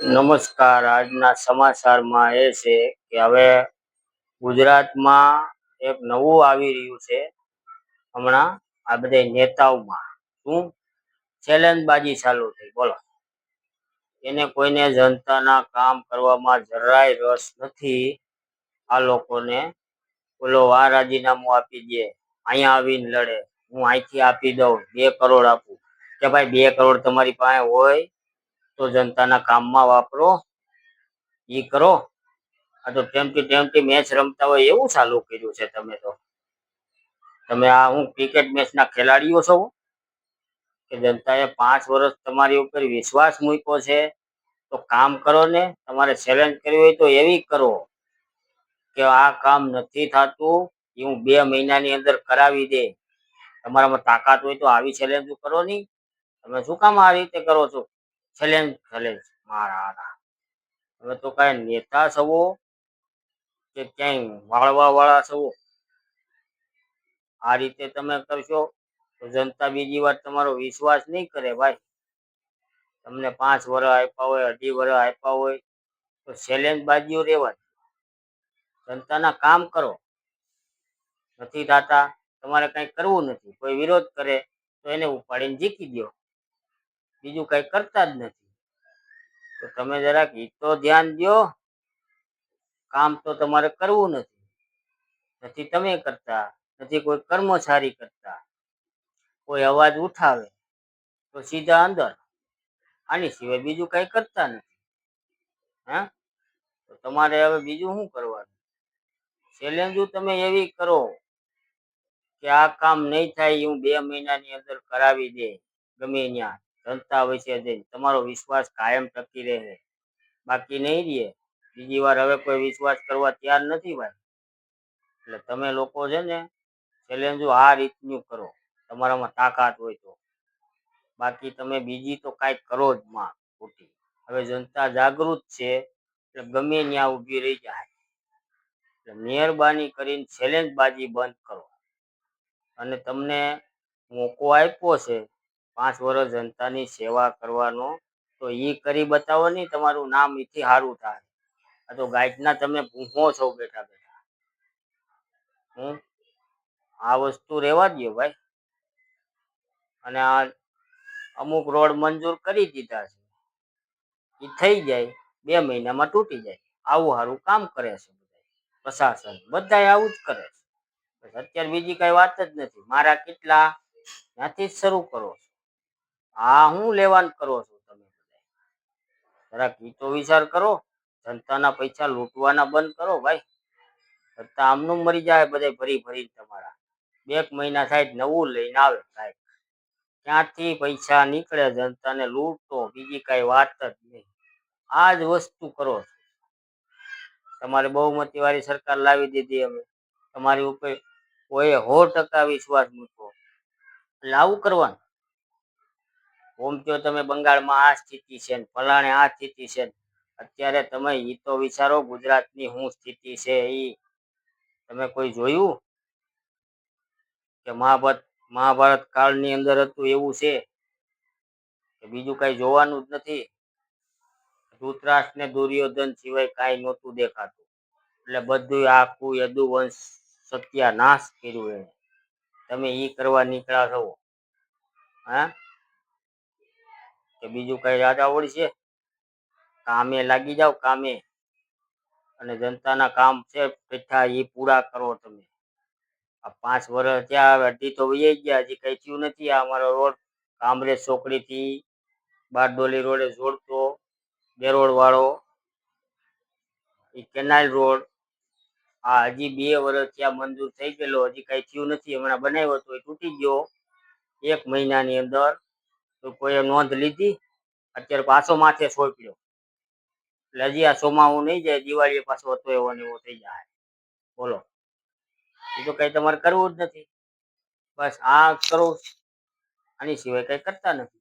નમસ્કાર. આજના સમાચારમાં એ છે કે હવે ગુજરાતમાં એક નવું આવી રહ્યું છે. હમણાં આ બધા નેતાઓમાં શું ચેલેન્જબાજી ચાલુ થઈ. બોલો, એને કોઈને જનતાના કામ કરવામાં જરાય રસ નથી. આ લોકોને બોલો આ રાજીનામું આપી દે, અહીંયા આવીને લડે, હું અહીંથી આપી દઉં, 2 કરોડ આપું. કે ભાઈ 2 કરોડ તમારી પાસે હોય તો જનતાના કામમાં વાપરો, ઈ કરો. આ તો ટેમથી મેચ રમતા હોય એવું ચાલુ કર્યું છે. તમે આ હું ક્રિકેટ મેચના ખેલાડીઓ છો કે જનતાએ 5 વર્ષ તમારી ઉપર વિશ્વાસ મૂક્યો છે તો કામ કરો ને. તમારે ચેલેન્જ કરવી હોય તો એવી કરો કે આ કામ નથી થતું એ હું 2 મહિનાની અંદર કરાવી દે. તમારામાં તાકાત હોય તો આવી ચેલેન્જ કરો નહીં. તમે શું કામ આ રીતે કરો છો? ચેલેન્જ મારા તમે તો કાંઈ નેતા છો કે ક્યાંય વાળવા વાળા છો? આ રીતે તમે કરશો તો જનતા બીજી વાર તમારો વિશ્વાસ નહીં કરે. ભાઈ, તમને 5 વર્ષ આપ્યા હોય, 2.5 વર્ષ આપ્યા હોય તો ચેલેન્જ બાજીઓ રહેવા. જનતાના કામ કરો. નથી થતા, તમારે કંઈ કરવું નથી, કોઈ વિરોધ કરે તો એને ઉપાડીને જીકી દો. બીજું કંઈ કરતા જ નથી. તો તમે જરાક ઈ તો ધ્યાન દો. કામ તો તમારે કરવું નથી તમે કરતા, નથી કોઈ કર્મચારી કરતા. કોઈ અવાજ ઉઠાવે તો સીધા અંદર. આની સિવાય બીજું કઈ કરતા નથી. હા, તો તમારે હવે બીજું શું કરવાનું? ચેલેન્જો તમે એવી કરો કે આ કામ નહીં થાય હું 2 મહિનાની અંદર કરાવી દે. ગમે ત્યાં જનતા વચ્ચે જઈને તમારો વિશ્વાસ કાયમ ટકી રહે. બાકી નહીં રહે. બીજી વાર હવે કોઈ વિશ્વાસ કરવા તૈયાર નથી ભાઈ. એટલે તમે લોકો છે ને ચેલેન્જો આ રીતનું કરો તમારામાં તાકાત હોય તો. બાકી તમે બીજી તો કાંઈ કરો જ માં ખોટી. હવે જનતા જાગૃત છે એટલે ગમે ત્યાં ઊભી રહી જાય. એટલે મહેરબાની કરીને ચેલેન્જબાજી બંધ કરો. અને તમને મોકો આપ્યો છે 5 વર્ષ જનતાની સેવા કરવાનો, તો એ કરી બતાવો નહીં. તમારું નામ એથી સારું થાય. આ તો ગાઈડના તમે ભૂખો છો બેઠા બેઠા. આ વસ્તુ રહેવા દો ભાઈ. અને આ અમુક રોડ મંજૂર કરી દીધા છે, એ થઈ જાય 2 મહિનામાં તૂટી જાય. આવું સારું કામ કરે છે પ્રશાસન. બધા આવું જ કરે છે. અત્યારે બીજી કઈ વાત જ નથી. મારા કેટલા ત્યાંથી જ શરૂ કરો છો. આ હું લેવાનું કરો છો તમે? જરાક ઈ તો વિચાર કરો. જનતાના પૈસા લૂંટવાના બંધ કરો ભાઈ. છતાં આમનું મરી જાય બધા ભરી તમારા. 1 મહિના થાય નવું લઈને આવે સાહેબ. ક્યાંથી પૈસા નીકળે જનતાને લૂંટતો, બીજી કઈ વાત જ નહીં. આ જ વસ્તુ કરો. તમારે બહુમતી વાળી સરકાર લાવી દીધી. અમે તમારી ઉપર કોઈ 100% વિશ્વાસ મૂકો એટલે આવું કરવાનું. ઓમ તો તમે બંગાળમાં આ સ્થિતિ છે ને ફલાણે આ સ્થિતિ છે. અત્યારે તમે ઈ તો વિચારો ગુજરાતની શું સ્થિતિ છે. ઈ તમે કોઈ જોયું કે મહાભારત કાળની અંદર હતું એવું છે કે બીજું કઈ જોવાનું જ નથી? ધૃતરાષ્ટ્ર ને દુર્યોધન સિવાય કાંઈ નહોતું દેખાતું. એટલે બધું આખું યદુવંશ સત્યાનાશ કર્યું એને. તમે ઈ કરવા નીકળ્યા છો? હા, કે બીજું કઈ યાદ આવડશે? કામે લાગી જાવ કામે. અને જનતાના કામ છે બેઠા એ પૂરા કરો તમે. આ 5 વર્ષ ત્યાં અડધી તો વહી ગયા, હજી કઈ થયું નથી. આ અમારો રોડ કામરેજ ચોકડી થી બારડોલી રોડે જોડતો બેરોડ વાળો એ કેનાલ રોડ, આ હજી 2 વર્ષ ત્યાં મંજૂર થઈ ગયેલો, હજી કઈ થયું નથી. હમણાં બનાવ્યો તો એ તૂટી ગયો 1 મહિનાની અંદર. તો કોઈ નોંધ લીધી? અત્યારે પાછો માથે સોંપ્યો. એટલે હજી આ સોમાવું નહીં જાય, દિવાળી પાછો હતો એવો ને એવો થઈ જાય. બોલો, એ તો કઈ તમારે કરવું જ નથી. બસ આ કરો, આની સિવાય કઈ કરતા નથી.